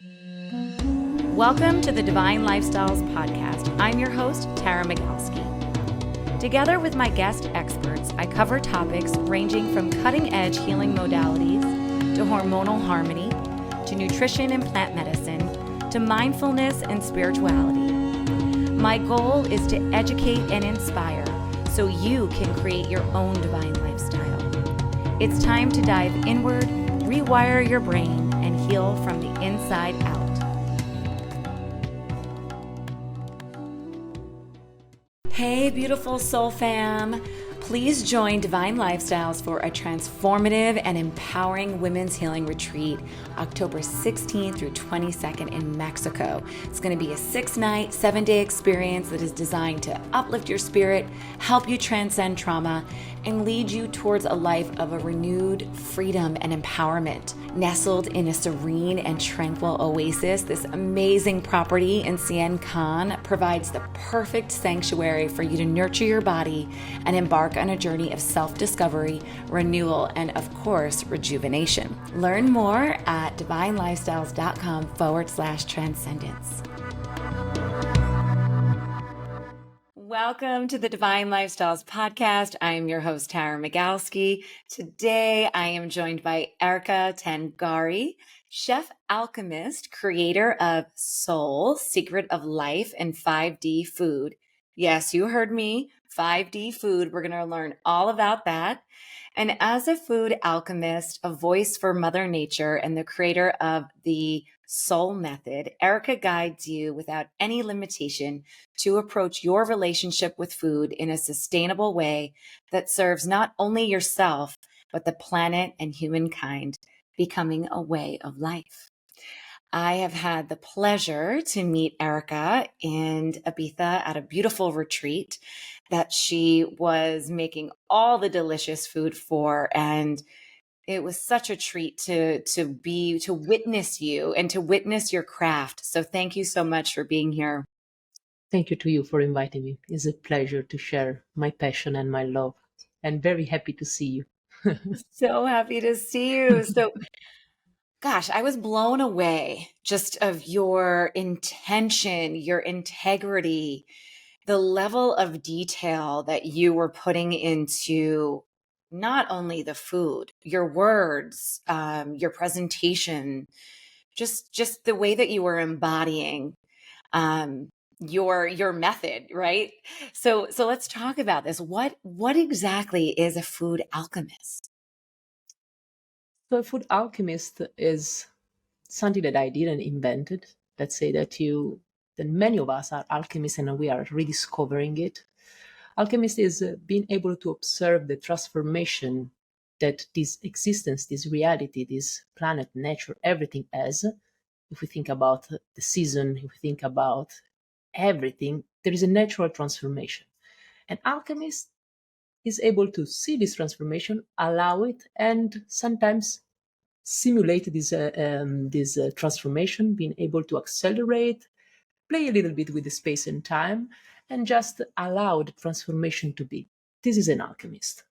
Welcome to the Divine Lifestyles Podcast. I'm your host, Tara Magalski. Together with my guest experts, I cover topics ranging from cutting-edge healing modalities to hormonal harmony, to nutrition and plant medicine, to mindfulness and spirituality. My goal is to educate and inspire so you can create your own divine lifestyle. It's time to dive inward, rewire your brain, and heal from the inside out. Hey, beautiful soul fam. Please join Divine Lifestyles for a transformative and empowering women's healing retreat, October 16th through 22nd in Mexico. It's going to be a 6-night, 7-day experience that is designed to uplift your spirit, help you transcend trauma, and lead you towards a life of a renewed freedom and empowerment. Nestled in a serene and tranquil oasis, this amazing property in Cien Can provides the perfect sanctuary for you to nurture your body and embark on a journey of self-discovery, renewal, and of course, rejuvenation. Learn more at divinelifestyles.com/transcendence. Welcome to the Divine Lifestyles Podcast. I am your host, Tara Magalski. Today, I am joined by Erika Tangari, chef alchemist, creator of Soul, Secret of Life, and 5D Food. Yes, you heard me, 5D Food. We're going to learn all about that. And as a food alchemist, a voice for Mother Nature, and the creator of the Soul Method, Erika guides you without any limitation to approach your relationship with food in a sustainable way that serves not only yourself, but the planet and humankind, becoming a way of life. I have had the pleasure to meet Erika in Ibiza at a beautiful retreat that she was making all the delicious food for. And it was such a treat to witness you and to witness your craft. So thank you so much for being here. Thank you to you for inviting me. It's a pleasure to share my passion and my love, and very happy to see you. So happy to see you. So, gosh, I was blown away just of your intention, your integrity, the level of detail that you were putting into not only the food, your words, your presentation, just the way that you were embodying your method, right? So let's talk about this. What exactly is a food alchemist? So, a food alchemist is something that I didn't invent it. Let's say that many of us are alchemists and we are rediscovering it. Alchemist is being able to observe the transformation that this existence, this reality, this planet, nature, everything has. If we think about the season, if we think about everything, there is a natural transformation. An alchemist is able to see this transformation, allow it, and sometimes simulate this transformation, being able to accelerate, play a little bit with the space and time, and just allow the transformation to be. This is an alchemist.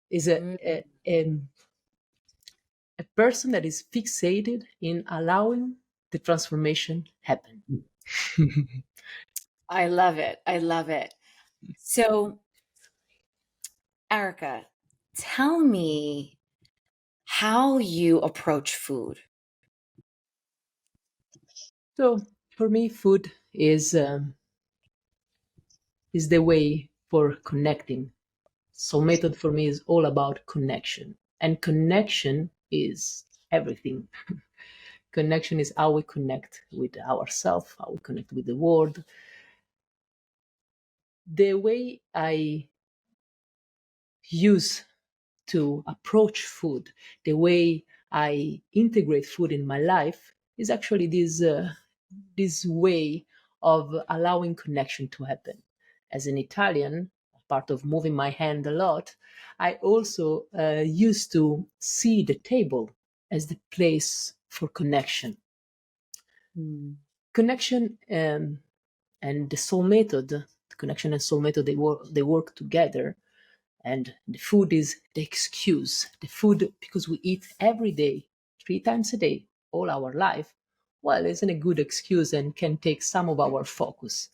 Is a person that is fixated in allowing the transformation happen. I love it. I love it. So, Erika, tell me how you approach food. So for me, food is the way for connecting. So method for me is all about connection, and connection is everything. Connection is how we connect with ourselves, how we connect with the world. The way I use to approach food, the way I integrate food in my life is actually this way of allowing connection to happen. As an Italian, part of moving my hand a lot, I also used to see the table as the place for connection. Connection and the soul method, the connection and soul method, they work together. And the food is the excuse. The food, because we eat every day, 3 times a day, all our life. well, isn't a good excuse and can take some of our focus.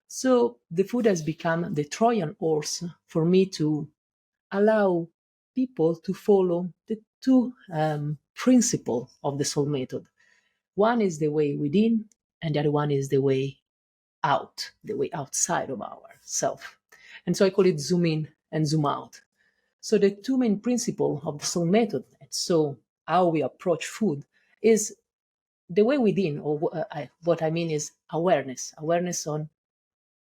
So the food has become the Trojan horse for me to allow people to follow the two principles of the soul method. One is the way within, and the other one is the way out, the way outside of ourself. And so I call it zoom in and zoom out. So the two main principles of the soul method, and so how we approach food, is the way within, or what I mean is awareness on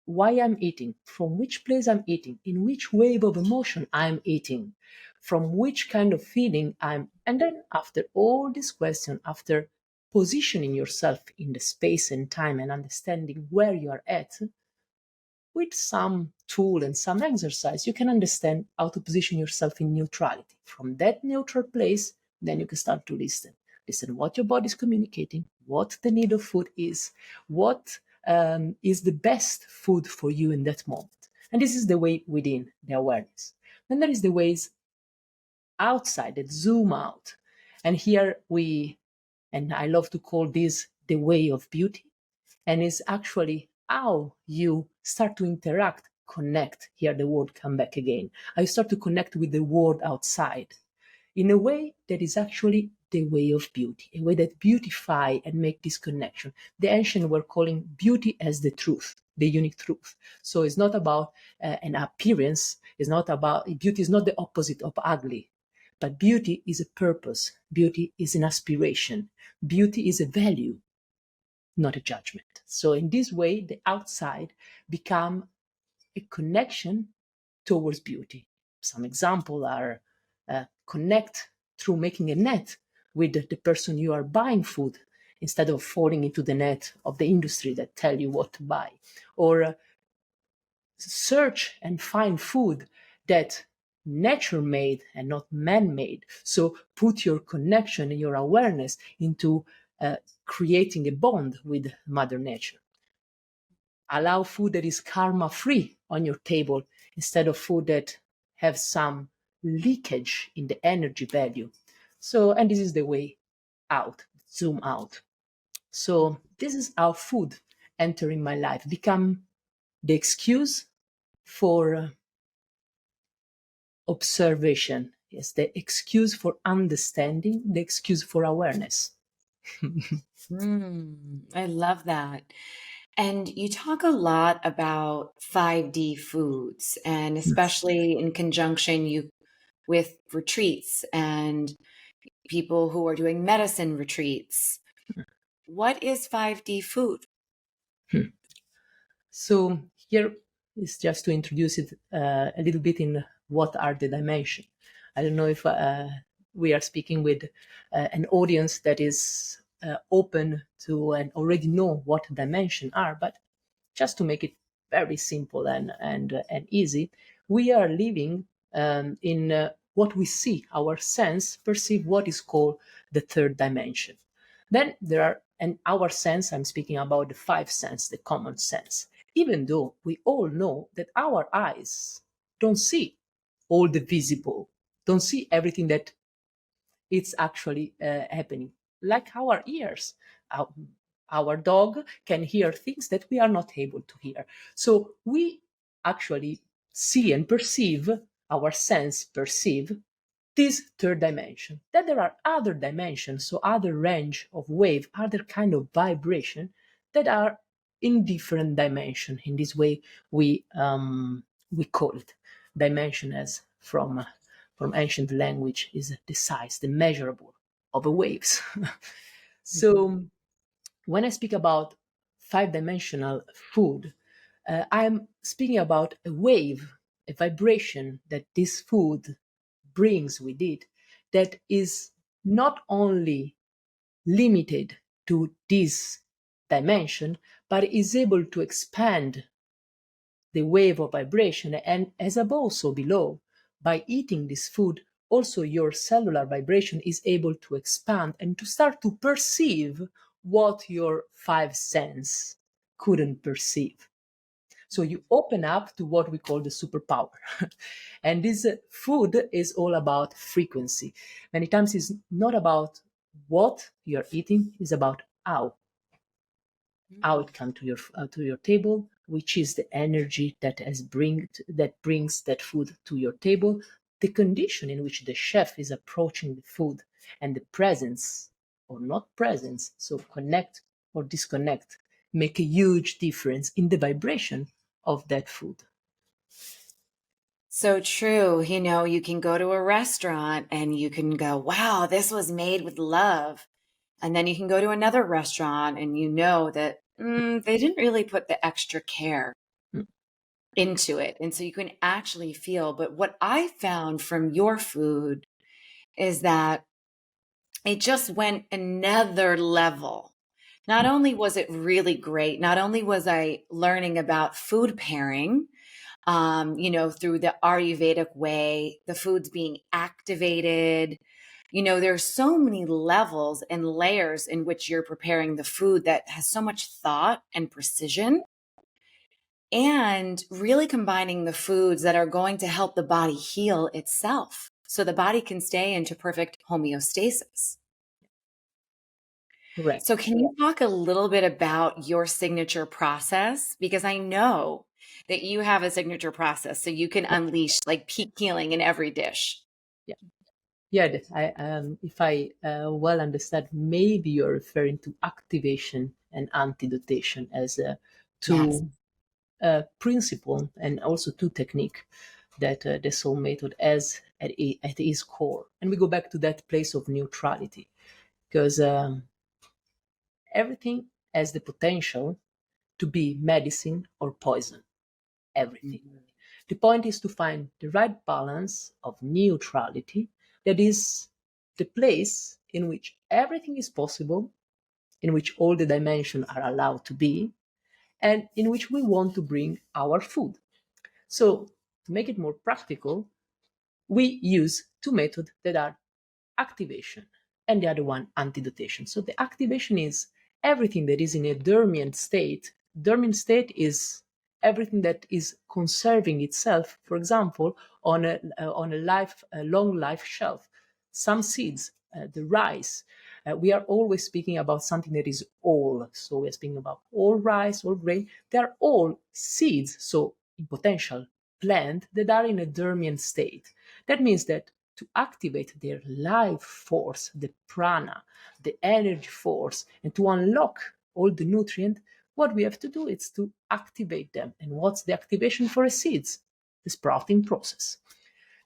why I'm eating, from which place I'm eating, in which wave of emotion I'm eating, from which kind of feeling and then after all this question, after positioning yourself in the space and time and understanding where you are at, with some tool and some exercise, you can understand how to position yourself in neutrality. From that neutral place, then you can start to listen. Listen what your body is communicating, what the need of food is, what is the best food for you in that moment. And this is the way within, the awareness. Then there is the ways outside that zoom out. And here and I love to call this the way of beauty, and it's actually how you start to interact, connect. Here the word come back again. I start to connect with the world outside in a way that is actually the way of beauty, a way that beautify and make this connection. The ancient were calling beauty as the truth, the unique truth. So it's not about an appearance. It's not about beauty is not the opposite of ugly, but beauty is a purpose. Beauty is an aspiration. Beauty is a value, not a judgment. So in this way, the outside become a connection towards beauty. Some example are connect through making a net with the person you are buying food instead of falling into the net of the industry that tell you what to buy, or search and find food that nature made and not man made. So put your connection and your awareness into creating a bond with Mother Nature. Allow food that is karma free on your table instead of food that have some leakage in the energy value. So, and this is the way out, zoom out. So this is how food entering my life, become the excuse for observation. Yes, the excuse for understanding, the excuse for awareness. I love that. And you talk a lot about 5D foods, and especially in conjunction with retreats and people who are doing medicine retreats. What is 5D food? So here is just to introduce it a little bit in what are the dimensions. I don't know if we are speaking with an audience that is open to and already know what dimension are, but just to make it very simple and easy, we are living in what we see, our sense perceive what is called the third dimension. Then there are, and our sense, I'm speaking about the five sense, the common sense. Even though we all know that our eyes don't see all the visible, don't see everything that it's actually happening. Like our ears, our dog can hear things that we are not able to hear. So we actually see and perceive, our sense perceive this third dimension. Then there are other dimensions, so other range of wave, other kind of vibration that are in different dimension. In this way, we call it dimension as from ancient language is the size, the measurable of the waves. So when I speak about five-dimensional food, I'm speaking about a wave, a vibration that this food brings with it that is not only limited to this dimension, but is able to expand the wave of vibration and as above so below. By eating this food, also your cellular vibration is able to expand and to start to perceive what your five sense couldn't perceive. So you open up to what we call the superpower. And this food is all about frequency. Many times it's not about what you're eating, it's about how how it comes to your table, which is the energy that brings that food to your table, the condition in which the chef is approaching the food, and the presence or not presence, so connect or disconnect, make a huge difference in the vibration of that food. So true. You can go to a restaurant and you can go, wow, this was made with love. And then you can go to another restaurant and you know that they didn't really put the extra care Mm. into it. And so you can actually feel. But what I found from your food is that it just went another level. Not only was it really great, not only was I learning about food pairing, through the Ayurvedic way, the food's being activated. There's so many levels and layers in which you're preparing the food that has so much thought and precision, and really combining the foods that are going to help the body heal itself so the body can stay into perfect homeostasis. Correct. So, can you talk a little bit about your signature process? Because I know that you have a signature process so you can unleash like peak healing in every dish. Yeah. Yeah, if I well understand, maybe you're referring to activation and antidotation as Yes. two principle and also two technique that the soul method has at its core. And we go back to that place of neutrality, because everything has the potential to be medicine or poison. Everything. Mhm. The point is to find the right balance of neutrality, that is the place in which everything is possible, in which all the dimensions are allowed to be, and in which we want to bring our food. So, to make it more practical, we use two methods that are activation and the other one antidotation. So the activation is everything that is in a dormant state. Dormant state is everything that is conserving itself, for example, on a long life shelf. Some seeds, the rice. We are always speaking about something that is all. So we're speaking about all rice, all grain. They are all seeds, so in potential plant that are in a dormant state. That means that to activate their life force, the prana, the energy force, and to unlock all the nutrient, what we have to do is to activate them. And what's the activation for a seeds? The sprouting process.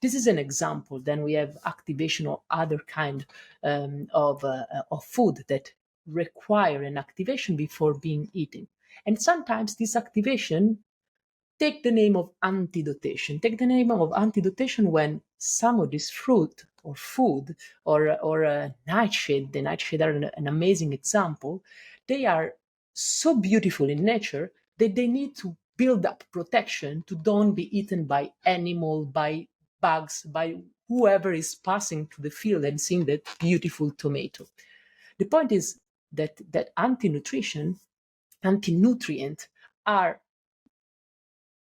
This is an example. Then we have activation of other kind of food that require an activation before being eaten. And sometimes this activation take the name of antidotation. Take the name of antidotation when some of this fruit or food or a nightshade, the nightshade are an amazing example. They are so beautiful in nature that they need to build up protection to don't be eaten by animal, by bugs, by whoever is passing to the field and seeing that beautiful tomato. The point is that anti-nutrition, anti-nutrient are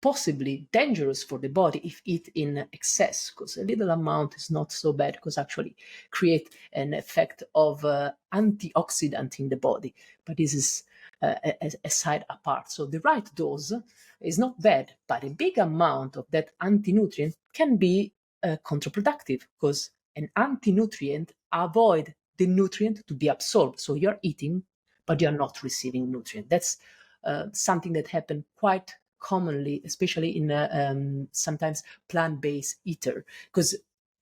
possibly dangerous for the body if eat in excess, because a little amount is not so bad, because actually create an effect of antioxidant in the body. But this is a side apart. So the right dose is not bad, but a big amount of that anti-nutrient can be counterproductive, because an anti-nutrient avoid the nutrient to be absorbed. So you're eating, but you're not receiving nutrient. That's something that happened quite commonly, especially in sometimes plant-based eater, because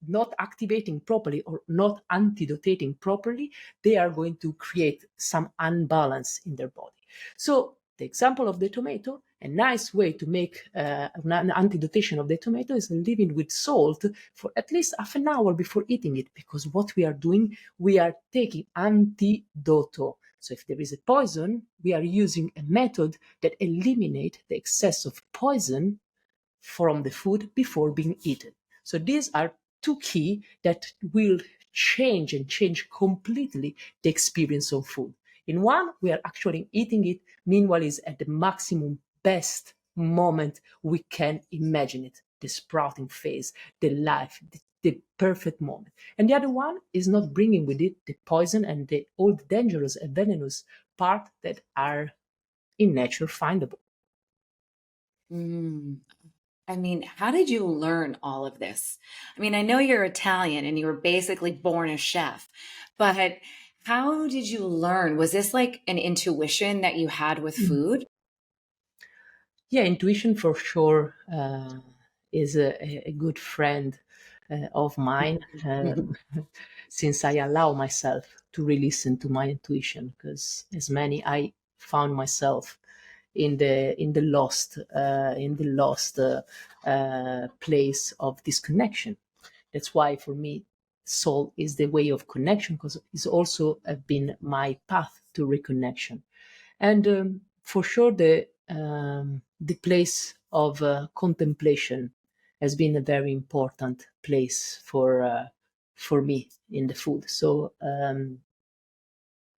not activating properly or not antidotating properly, they are going to create some unbalance in their body. So the example of the tomato, a nice way to make an antidotation of the tomato is leaving with salt for at least half an hour before eating it, because what we are doing, we are taking antidoto. So if there is a poison, we are using a method that eliminates the excess of poison from the food before being eaten. So these are two key that will change completely the experience of food. In one, we are actually eating it, meanwhile is at the maximum best moment we can imagine it, the sprouting phase, the life, the perfect moment. And the other one is not bringing with it the poison and all the dangerous and venomous part that are in nature findable. Mm. I mean, how did you learn all of this? I mean, I know you're Italian and you were basically born a chef, but how did you learn? Was this like an intuition that you had with food? Yeah, intuition for sure is a good friend of mine, since I allow myself to re-listen to my intuition, because as many I found myself in the lost place of disconnection. That's why for me soul is the way of connection, because it's also been my path to reconnection. And for sure the place of contemplation has been a very important place for me in the food. So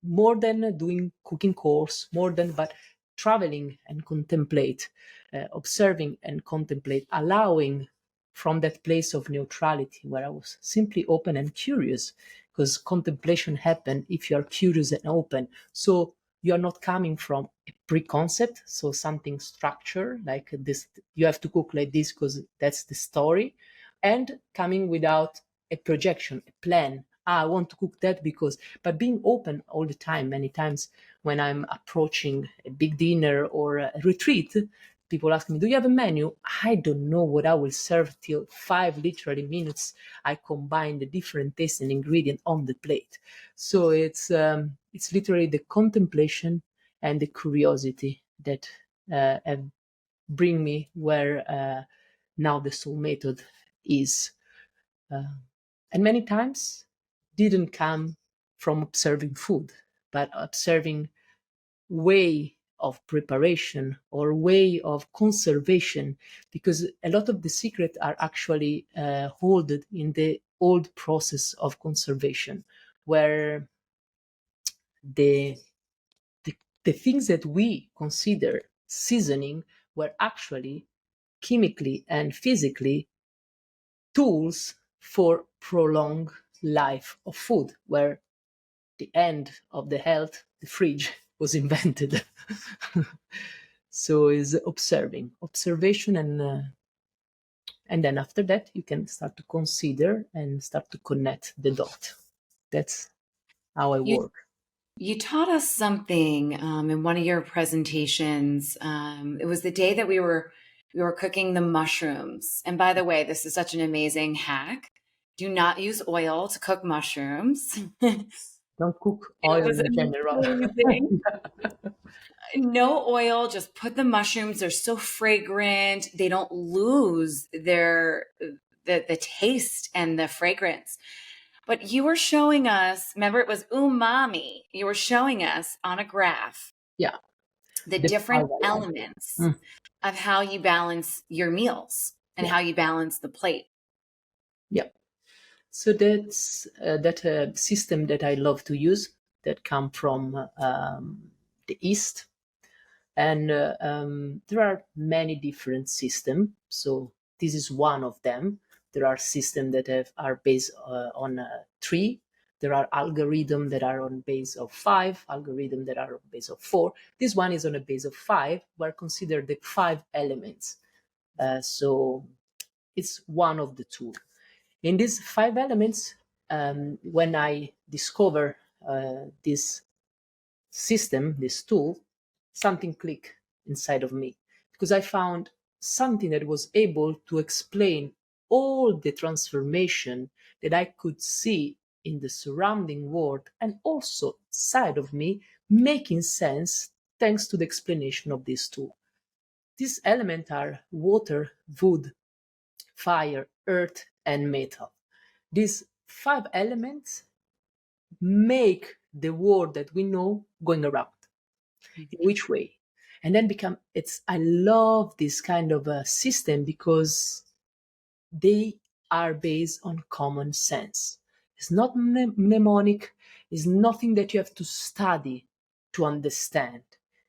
more than doing cooking course, more than but traveling and contemplate, observing and contemplate, allowing from that place of neutrality where I was simply open and curious, because contemplation happen if you are curious and open. So you are not coming from a pre-concept, so something structure like this, you have to cook like this because that's the story, and coming without a projection, a plan. I want to cook that because, but being open all the time. Many times when I'm approaching a big dinner or a retreat, people ask me, do you have a menu? I don't know what I will serve till 5 literally minutes. I combine the different tastes and ingredient on the plate. So it's literally the contemplation and the curiosity that have bring me where now the soul method is. Uh, and many times didn't come from observing food, but observing way of preparation or way of conservation, because a lot of the secret are actually holded in the old process of conservation, where the, the the things that we consider seasoning were actually chemically and physically tools for prolonged life of food, where the end of the health, the fridge, was invented. So is observation, and then after that you can start to consider and start to connect the dot. That's how I You work. you taught us something in one of your presentations. It was the day that we were cooking the mushrooms. And by the way, this is such an amazing hack. Do not use oil to cook mushrooms. It Don't cook oil was in general. amazing. No oil, just put the mushrooms. They're so fragrant. They don't lose the taste and the fragrance. But you were showing us, remember it was umami. You were showing us on a graph Yeah, the the five different elements. elements of how you balance your meals and Yeah, how you balance the plate. yeah. So that's that system that I love to use, that come from the East. And there are many different systems. So this is one of them. There are systems that are based on three. There are algorithms that are on base of five, algorithms that are on base of four. This one is on a base of five, where considered the five elements. So it's one of the two. In these five elements, when I discover this system, this tool, something clicked inside of me, because I found something that was able to explain all the transformation that I could see in the surrounding world and also inside of me, making sense thanks to the explanation of this tool. These elements are water, wood, fire, earth, and metal. These five elements make the world that we know going around. In which way? And then become it's I love this kind of a system because they are based on common sense. It's not mnemonic. It's nothing that you have to study to understand.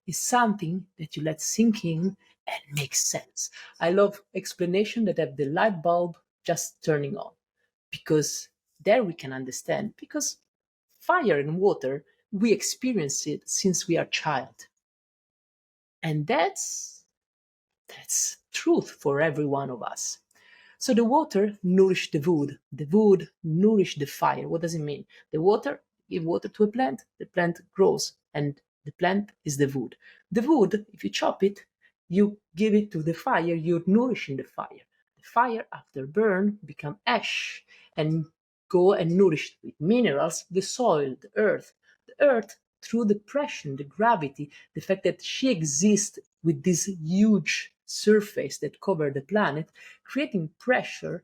It's something that you let sink in and make sense. I love explanation that have the light bulb just turning on, because there we can understand, because fire and water, we experience it since we are child. And that's truth for every one of us. So the water nourished the wood nourished the fire. What does it mean? The water, give water to a plant, the plant grows, and the plant is the wood. The wood, if you chop it, you give it to the fire, you're nourishing the fire. The fire, after burn, become ash and go and nourish with minerals the soil, the earth. The earth, through the pressure, the gravity, the fact that she exists with this huge surface that cover the planet, creating pressure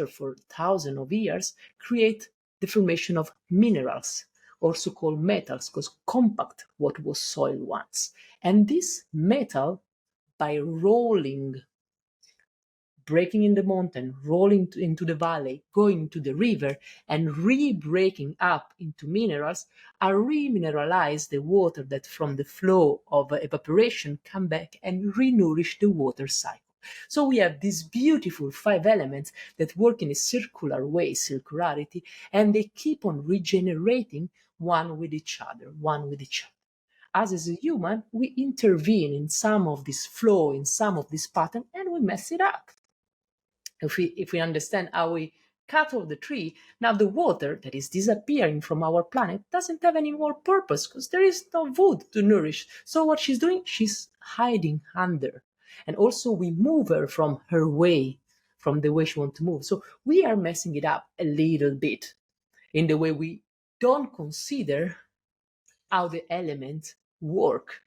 for thousands of years, create the formation of minerals, also called metals, because compact what was soil once. And this metal, by rolling, breaking in the mountain, rolling into the valley, going to the river, and re-breaking up into minerals, are remineralize the water that from the flow of evaporation come back and re-nourish the water cycle. So we have these beautiful 5 elements that work in a circular way, circularity, and they keep on regenerating one with each other, one with each other. As a human, we intervene in some of this flow, in some of this pattern, and we mess it up. If we understand how we cut off the tree, now the water that is disappearing from our planet doesn't have any more purpose because there is no wood to nourish. So what she's doing, she's hiding under. And also we move her from her way, from the way she wants to move. So we are messing it up a little bit in the way we don't consider how the elements work.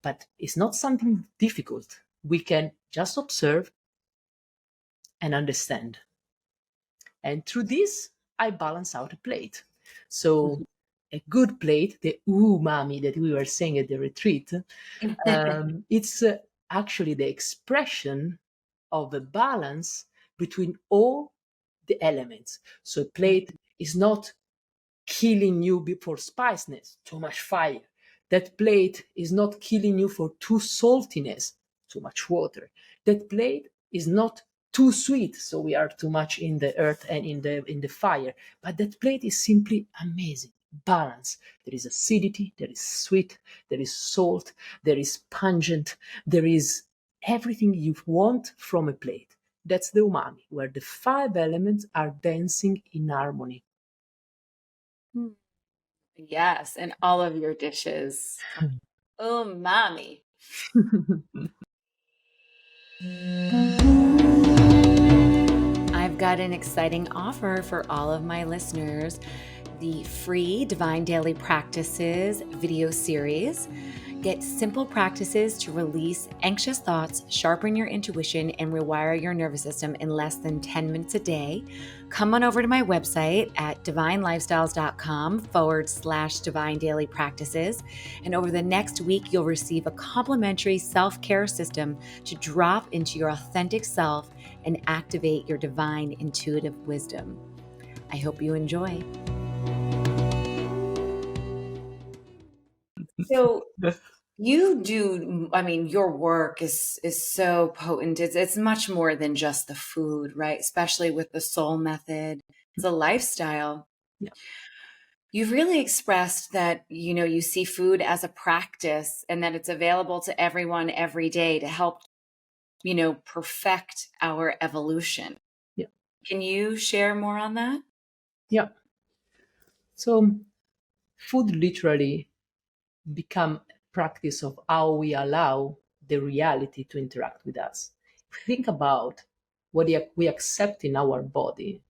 But it's not something difficult. We can just observe and understand. And through this, I balance out a plate. So a good plate, the umami that we were saying at the retreat, it's actually the expression of a balance between all the elements. So a plate is not killing you for spiciness, too much fire. That plate is not killing you for too saltiness, too much water. That plate is not too sweet, so we are too much in the earth and in the fire. But that plate is simply amazing. Balance. There is acidity, there is sweet, there is salt, there is pungent, there is everything you want from a plate. That's the umami, where the 5 elements are dancing in harmony. Yes, and all of your dishes. Umami. I've got an exciting offer for all of my listeners. The free Divine Daily Practices video series. Get simple practices to release anxious thoughts, sharpen your intuition, and rewire your nervous system in less than 10 minutes a day. Come on over to my website at divinelifestyles.com/divine daily practices. And over the next week, you'll receive a complimentary self-care system to drop into your authentic self and activate your divine intuitive wisdom. I hope you enjoy. So you do, I mean, your work is so potent. It's much more than just the food, right? Especially with the soul method. It's a lifestyle. Yeah. You've really expressed that, you see food as a practice and that it's available to everyone every day to help, perfect our evolution. Yeah. Can you share more on that? Yeah. So food literally become practice of how we allow the reality to interact with us. Think about what we accept in our body.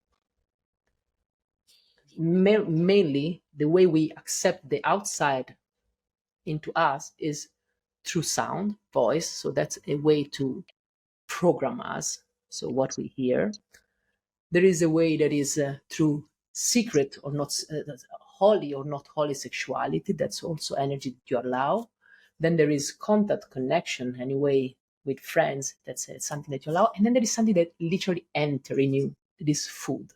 Mainly, the way we accept the outside into us is through sound, voice. So that's a way to program us. So what we hear. There is a way that is through secret or not holy or not holy sexuality. That's also energy that you allow. Then there is contact, connection, anyway, with friends. That's something that you allow. And then there is something that literally enter in you. It is food.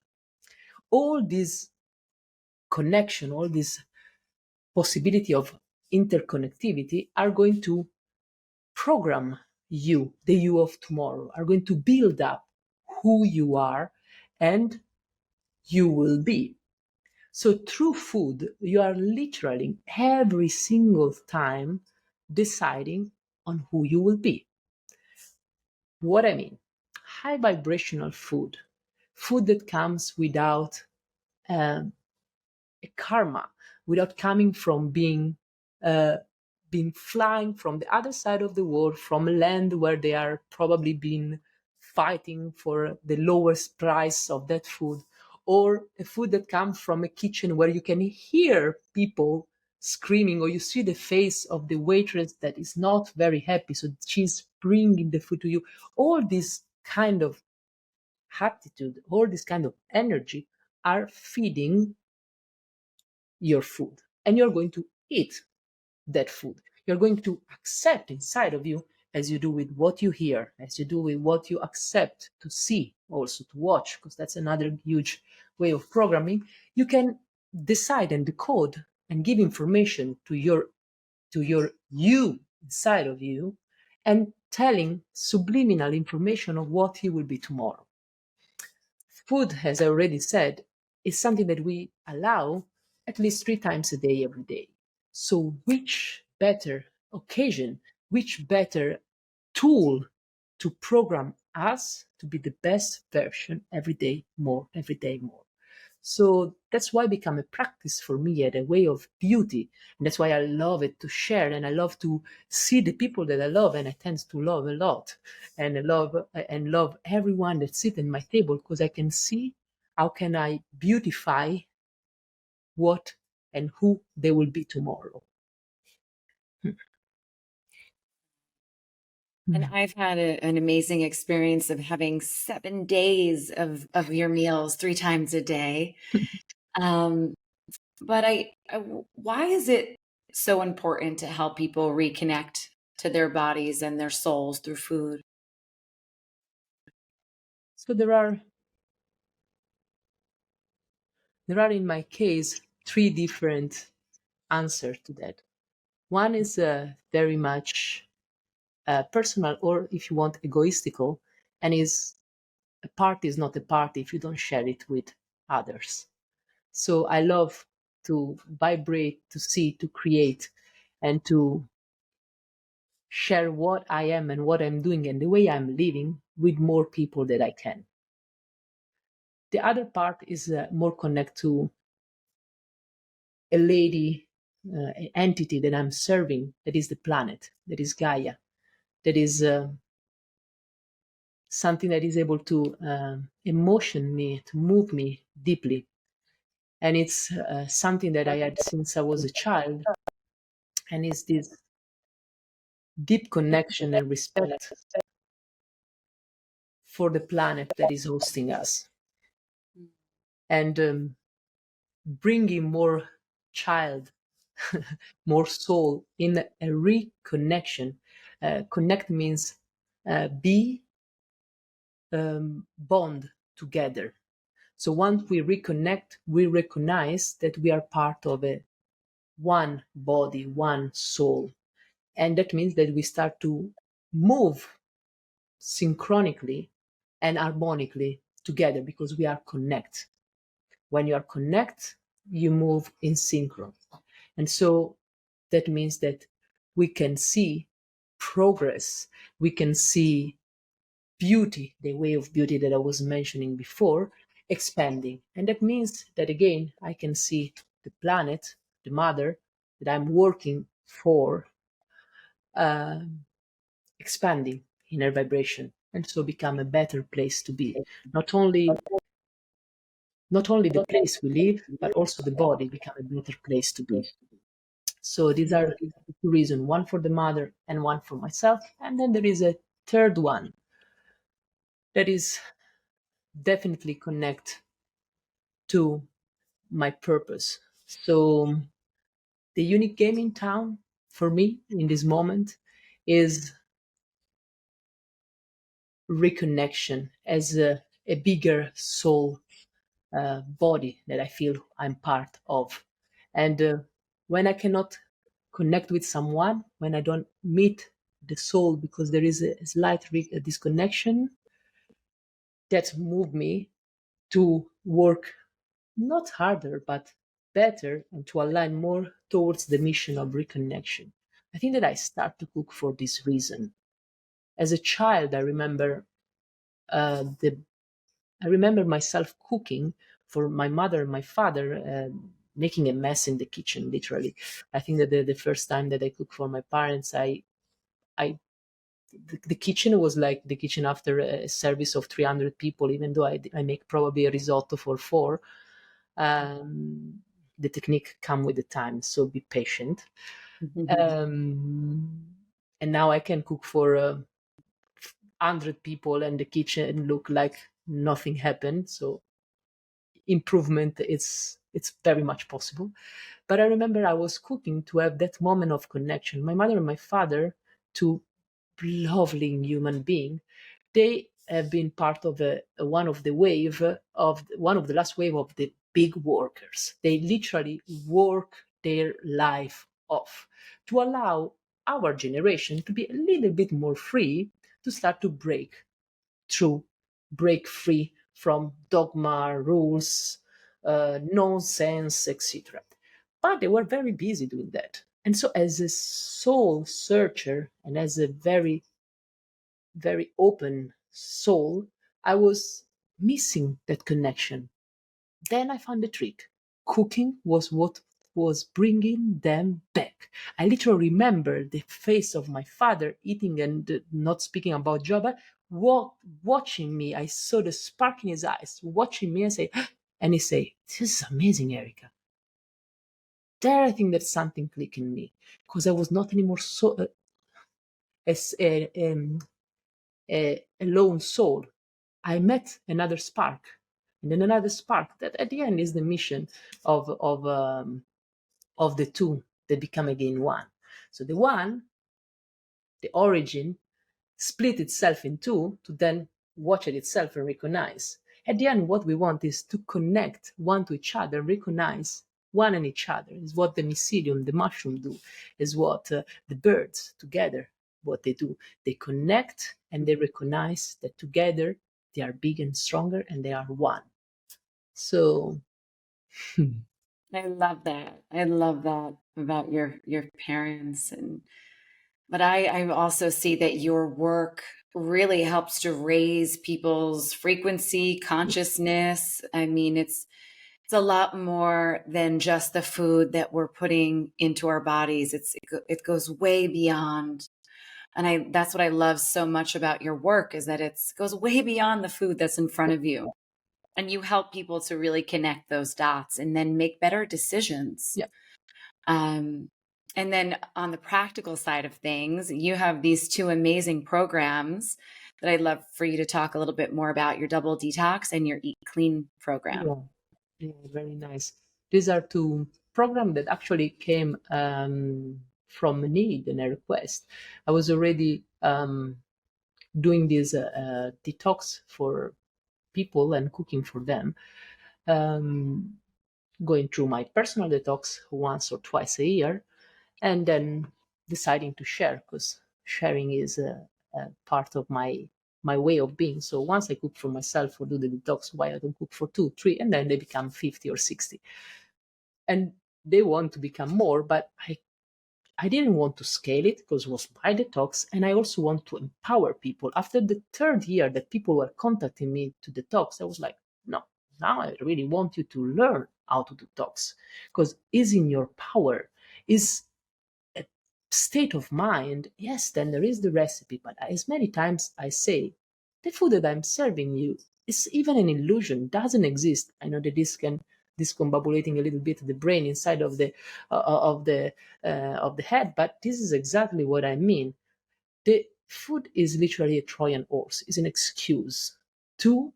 All this connection, all this possibility of interconnectivity are going to program you, the you of tomorrow, are going to build up who you are and you will be. So through food, you are literally every single time deciding on who you will be. What I mean, high vibrational food, food that comes without um, a karma, without coming from uh, being flying from the other side of the world, from a land where they are probably been fighting for the lowest price of that food, or a food that comes from a kitchen where you can hear people screaming, or you see the face of the waitress that is not very happy, so she's bringing the food to you. All this kind of attitude, all this kind of energy are feeding your food, and you're going to eat that food. You're going to accept inside of you, as you do with what you hear, as you do with what you accept to see, also to watch, because that's another huge way of programming. You can decide and decode and give information to your you inside of you, and telling subliminal information of what he will be tomorrow. Food, as I already said, is something that we allow at least 3 times a day, every day. So, which better occasion, which better tool to program us to be the best version every day more, every day more? So that's why it become a practice for me and a way of beauty. And that's why I love it to share, and I love to see the people that I love, and I tend to love a lot. And I love everyone that sits at my table, because I can see how can I beautify what and who they will be tomorrow. And I've had an amazing experience of having 7 days of your meals 3 times a day. Um, but why is it so important to help people reconnect to their bodies and their souls through food? So there are in my case 3 different answers to that. One is very much personal, or if you want, egoistical, and is a party is not a party if you don't share it with others. So I love to vibrate, to see, to create, and to share what I am and what I'm doing and the way I'm living with more people that I can. The other part is more connect to a lady, an entity that I'm serving, that is the planet, that is Gaia, that is something that is able to emotion me, to move me deeply. And it's something that I had since I was a child. And it's this deep connection and respect for the planet that is hosting us. And bringing more child, more soul in a reconnection. Connect means be bond together. So once we reconnect, we recognize that we are part of a one body, one soul. And that means that we start to move synchronically and harmonically together, because we are connect. When you are connect, you move in synchron. And so that means that we can see progress, we can see beauty, the way of beauty that I was mentioning before, expanding. And that means that again, I can see the planet, the mother that I'm working for, uh, expanding in her vibration, and so become a better place to be. Not only the place we live, but also the body become a better place to be. So these are the 2 reasons: one for the mother and one for myself. And then there is a third one that is definitely connect to my purpose. So the unique game in town for me in this moment is reconnection as a bigger soul body that I feel I'm part of. And when I cannot connect with someone, when I don't meet the soul because there is a slight disconnection, that's moved me to work not harder, but better, and to align more towards the mission of reconnection. I think that I start to cook for this reason. As a child, the I remember myself cooking for my mother and my father, making a mess in the kitchen, literally. I think that the first time that I cooked for my parents, I the kitchen was like the kitchen after a service of 300 people, even though I make probably a risotto for four. Um, the technique come with the time, so be patient. And now I can cook for 100 people and the kitchen look like nothing happened. So improvement, it's very much possible. But I remember I was cooking to have that moment of connection. My mother and my father, two lovely human being, they have been part of one of the last wave of the big workers. They literally work their life off to allow our generation to be a little bit more free, to start to break free from dogma, rules, nonsense, etc. But they were very busy doing that. And so, as a soul searcher and as a very, very open soul, I was missing that connection. Then I found the trick. Cooking was what was bringing them back. I literally remember the face of my father eating and not speaking about job, but watching me. I saw the spark in his eyes, watching me and say, and he say, "This is amazing, Erika." There, I think that something clicked in me because I was not anymore so as a lone soul. I met another spark, and then another spark. That at the end is the mission of the two that become again one. So the one, the origin, split itself in two to then watch at itself and recognize. At the end, what we want is to connect one to each other, recognize one and each other. Is what the mycelium, the mushroom do, is what the birds together, what they do. They connect and they recognize that together they are big and stronger and they are one. So I love that. I love that about your parents. And but I also see that your work really helps to raise people's frequency, consciousness. I mean, it's a lot more than just the food that we're putting into our bodies. It goes way beyond. And that's what I love so much about your work, is that it goes way beyond the food that's in front of you. And you help people to really connect those dots and then make better decisions. yeah, Um, and then on the practical side of things, you have these two amazing programs that I'd love for you to talk a little bit more about: your Double Detox and your Eat Clean program. yeah, yeah, very nice. These are two programs that actually came from a need and a request. I was already doing this detox for people and cooking for them, um, going through my personal detox once or twice a year, and then deciding to share, because sharing is a part of my way of being. So once I cook for myself or do the detox, why I don't cook for two, three, and then they become 50 or 60. And they want to become more, but I didn't want to scale it because it was my detox. And I also want to empower people. After the third year that people were contacting me to detox, I was like, no, now I really want you to learn how to detox, because it's in your power. Is a state of mind. Yes, then there is the recipe. But as many times I say, the food that I'm serving you is even an illusion, doesn't exist. I know that this can discombobulating a little bit the brain inside of the head, but this is exactly what I mean. The food is literally a Trojan horse, is an excuse to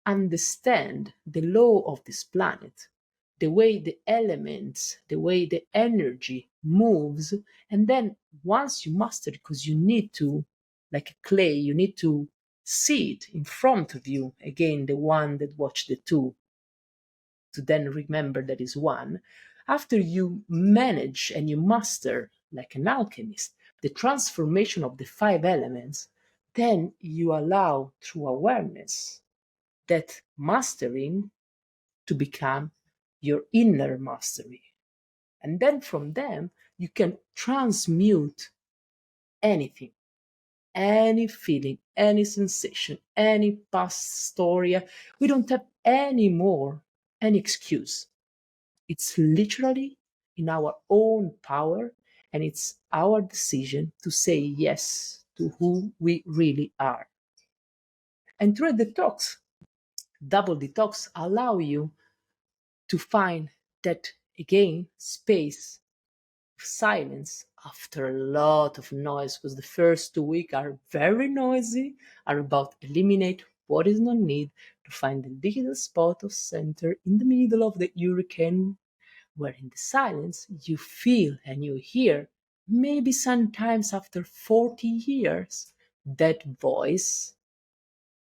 understand the law of this planet, the way the elements, the way the energy moves. And then once you master it, because you need to, like a clay, you need to see it in front of you, again, the one that watched the two, to then remember that is one. After you manage and you master, like an alchemist, the transformation of the five elements, then you allow through awareness that mastering to become your inner mastery. And then from them, you can transmute anything, any feeling, any sensation, any past story. We don't have any more any excuse. It's literally in our own power, and it's our decision to say yes to who we really are. And through the detox, double detox allow you to find that again space, silence after a lot of noise, because the first 2 weeks are very noisy, are about eliminate what is not need, to find the little spot of center in the middle of the hurricane, where in the silence you feel and you hear, maybe sometimes after 40 years, that voice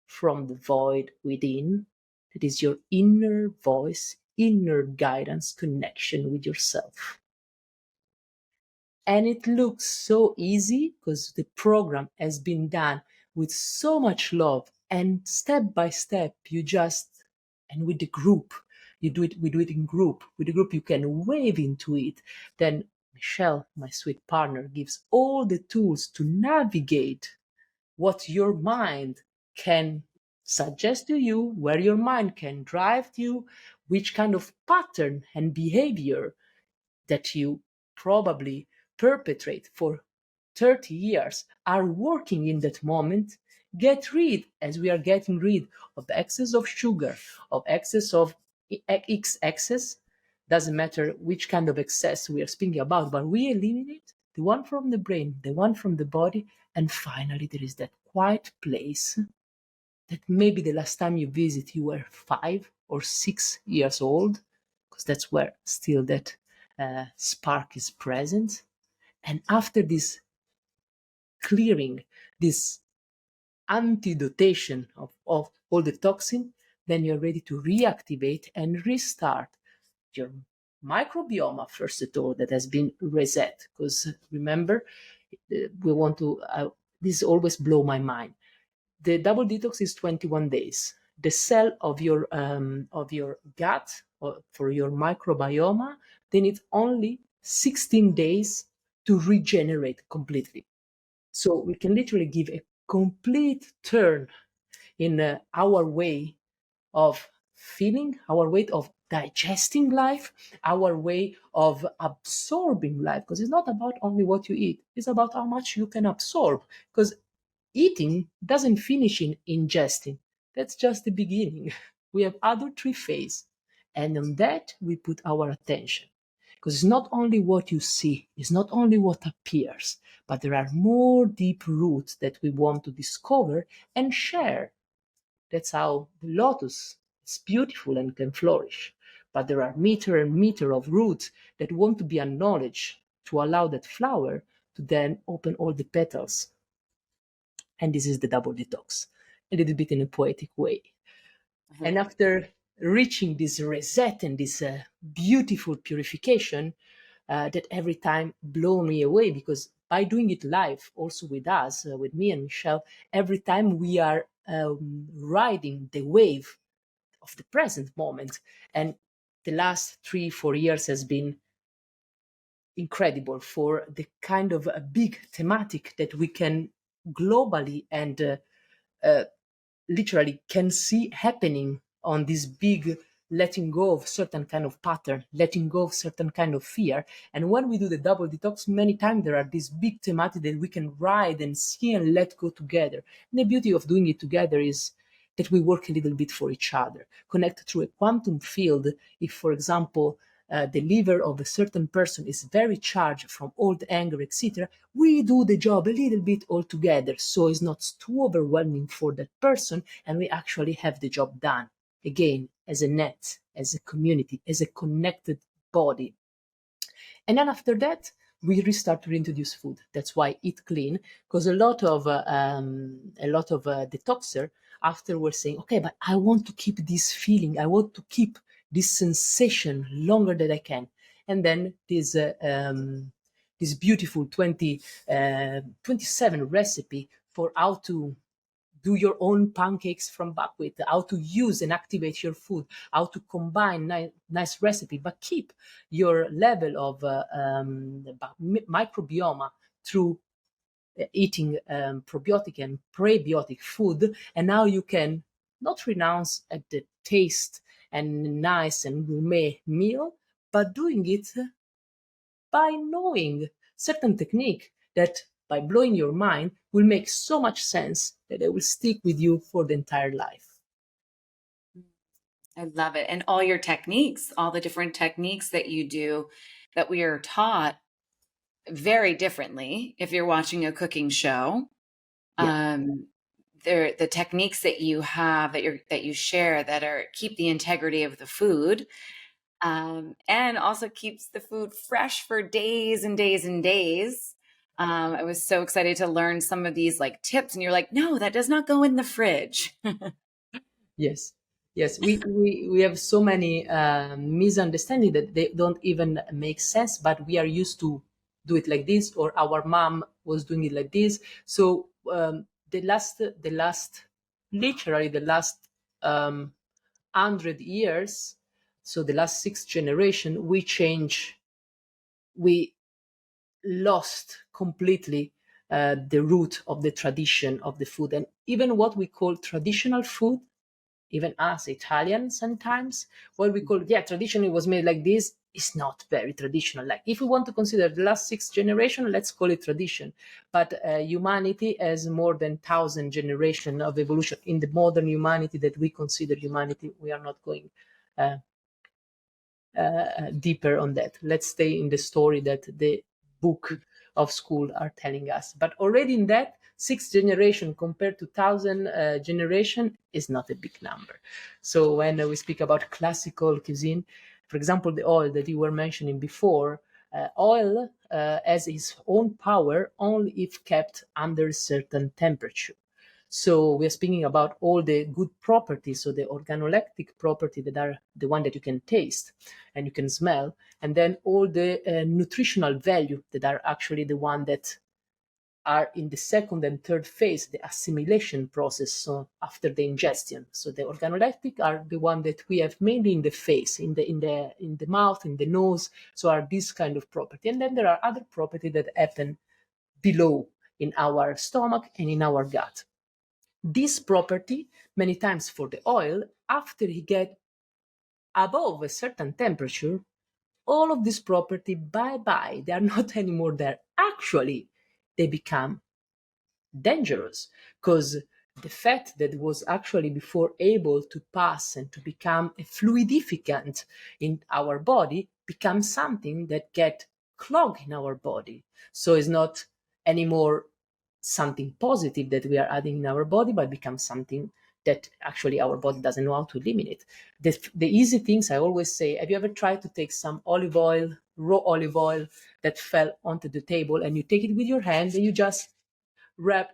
from the void within, that is your inner voice, inner guidance, connection with yourself. And it looks so easy because the program has been done with so much love, and step by step you just, and with the group, we do it in group. With the group you can wave into it. Then Michelle, my sweet partner, gives all the tools to navigate what your mind can suggest to you, where your mind can drive you, which kind of pattern and behavior that you probably perpetrate for 30 years are working in that moment. Get rid, as we are getting rid of the excess of sugar, of excess of X excess, doesn't matter which kind of excess we are speaking about, but we eliminate the one from the brain, the one from the body, and finally there is that quiet place that maybe the last time you visit you were 5 or 6 years old, because that's where still that spark is present. And after this clearing, this antidotation of all the toxin, then you're ready to reactivate and restart your microbiome, first of all, that has been reset. Because remember, we want to, this always blow my mind. The double detox is 21 days. The cell of your gut, or for your microbiome, they need only 16 days to regenerate completely. So we can literally give a complete turn in our way of feeling, our way of digesting life, our way of absorbing life. Because it's not about only what you eat, it's about how much you can absorb. Because eating doesn't finish in ingesting. That's just the beginning. We have other three phases. And on that, we put our attention. Because it's not only what you see, it's not only what appears, but there are more deep roots that we want to discover and share. That's how the lotus is beautiful and can flourish. But there are meter and meter of roots that want to be acknowledged to allow that flower to then open all the petals. And this is the double detox, a little bit in a poetic way. Mm-hmm. And after reaching this reset and this beautiful purification, that every time blow me away, because by doing it live, also with us, with me and Michelle, every time we are riding the wave of the present moment. And the last 3-4 years has been incredible for the kind of a big thematic that we can globally and literally can see happening on this big letting go of certain kind of pattern, letting go of certain kind of fear. And when we do the double detox, many times there are these big thematics that we can ride and see and let go together. And the beauty of doing it together is that we work a little bit for each other, connect through a quantum field. If, for example, the liver of a certain person is very charged from old anger, etc., we do the job a little bit all together, so it's not too overwhelming for that person, and we actually have the job done. Again, as a net, as a community, as a connected body. And then after that, we restart to reintroduce food. That's why eat clean, because a lot of detoxer after were saying, okay, but I want to keep this feeling, I want to keep this sensation longer than I can. And then this beautiful 27 recipe for how to do your own pancakes from buckwheat, how to use and activate your food, how to combine nice recipe, but keep your level of microbiome through eating probiotic and prebiotic food. And now you can not renounce at the taste and nice and gourmet meal, but doing it by knowing certain technique that by blowing your mind will make so much sense that it will stick with you for the entire life. I love it. And all your techniques, all the different techniques that you do that we are taught very differently if you're watching a cooking show. Yeah. The techniques that you have that you share that are keep the integrity of the food, and also keeps the food fresh for days and days and days. I was so excited to learn some of these like tips, and you're like, no, that does not go in the fridge. Yes. Yes, we have so many misunderstandings that they don't even make sense, but we are used to do it like this, or our mom was doing it like this. So literally the last 100 years, so the last 6 generation, we lost completely the root of the tradition of the food, and even what we call traditional food, even us Italians sometimes, what we call, yeah, traditionally was made like this, is not very traditional. Like, if we want to consider the last 6 generation, let's call it tradition. But humanity has more than 1,000 generation of evolution. In the modern humanity that we consider humanity, we are not going deeper on that. Let's stay in the story that the book of school are telling us. But already in that, 6 generation compared to 1,000 generation is not a big number. So when we speak about classical cuisine, for example, the oil that you were mentioning before, oil has its own power only if kept under a certain temperature. So we are speaking about all the good properties, so the organoleptic property that are the one that you can taste and you can smell, and then all the nutritional value that are actually the one that are in the second and third phase, the assimilation process, so after the ingestion. So the organoleptic are the one that we have mainly in the face, in the mouth, in the nose. So are this kind of property, and then there are other property that happen below in our stomach and in our gut. This property, many times for the oil, after he get above a certain temperature, all of this property, bye bye, they are not anymore there. Actually, they become dangerous, because the fat that was actually before able to pass and to become a fluidificant in our body becomes something that get clogged in our body. So it's not anymore something positive that we are adding in our body, but becomes something that actually our body doesn't know how to eliminate. The easy things I always say, have you ever tried to take some olive oil, raw olive oil that fell onto the table, and you take it with your hand and you just wrap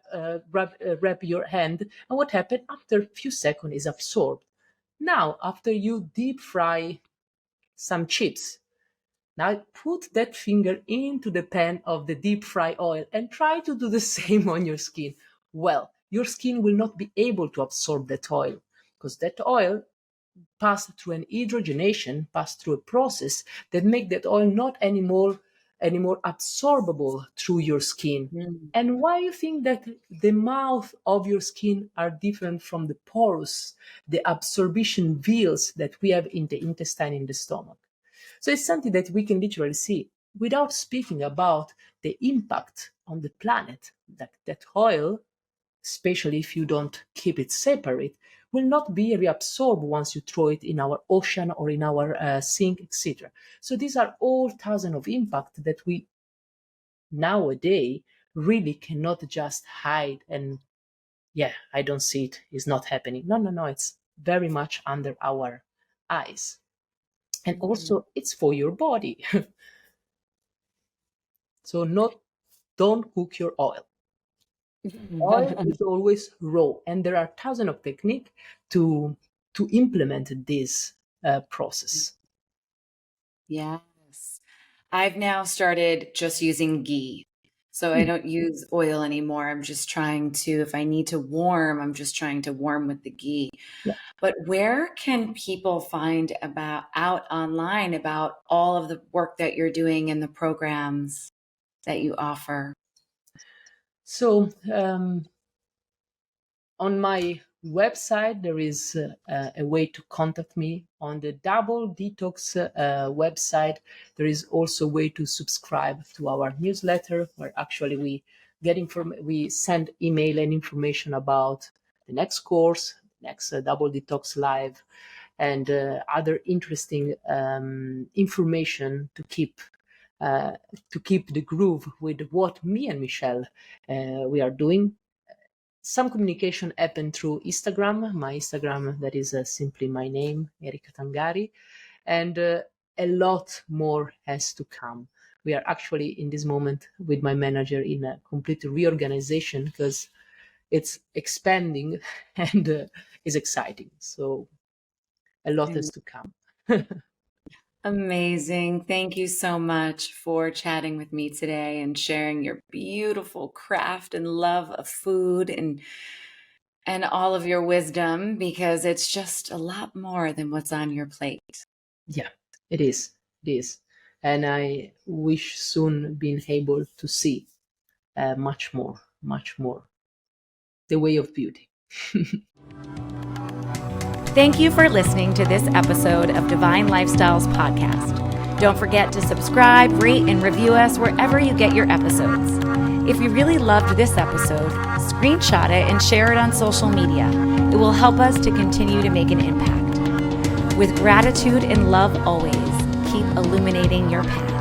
your hand, and what happened after a few seconds is absorbed. Now, after you deep fry some chips, now put that finger into the pan of the deep fry oil and try to do the same on your skin. Well, your skin will not be able to absorb that oil, because that oil passed through an hydrogenation, passed through a process that make that oil not anymore absorbable through your skin. Mm. And why you think that the mouth of your skin are different from the porous, the absorption veils that we have in the intestine, in the stomach? So it's something that we can literally see without speaking about the impact on the planet that oil, especially if you don't keep it separate, will not be reabsorbed once you throw it in our ocean or in our sink, etc. So these are all thousands of impact that we nowadays really cannot just hide and, yeah, I don't see it, it's not happening. No, no, no, it's very much under our eyes. And Mm. also it's for your body. So not don't cook your oil. Oil is always raw, and there are thousands of techniques to implement this process. Yes. I've now started just using ghee. So I don't use oil anymore. I'm just trying to, if I need to warm, I'm just trying to warm with the ghee. Yeah. But where can people find out online about all of the work that you're doing and the programs that you offer? So on my website, there is a way to contact me. On the Double Detox website, there is also a way to subscribe to our newsletter, where actually we send email and information about the next course, next Double Detox Live, and other interesting information to keep the groove with what me and Michelle we are doing. Some communication happened through Instagram, my Instagram, that is simply my name, Erika Tangari, and a lot more has to come. We are actually in this moment with my manager in a complete reorganization because it's expanding and is exciting. So a lot has to come. Amazing. Thank you so much for chatting with me today and sharing your beautiful craft and love of food and all of your wisdom, because it's just a lot more than what's on your plate. Yeah, it is. It is. And I wish soon being able to see much more, the way of beauty. Thank you for listening to this episode of Divine Lifestyles Podcast. Don't forget to subscribe, rate, and review us wherever you get your episodes. If you really loved this episode, screenshot it and share it on social media. It will help us to continue to make an impact. With gratitude and love always, keep illuminating your path.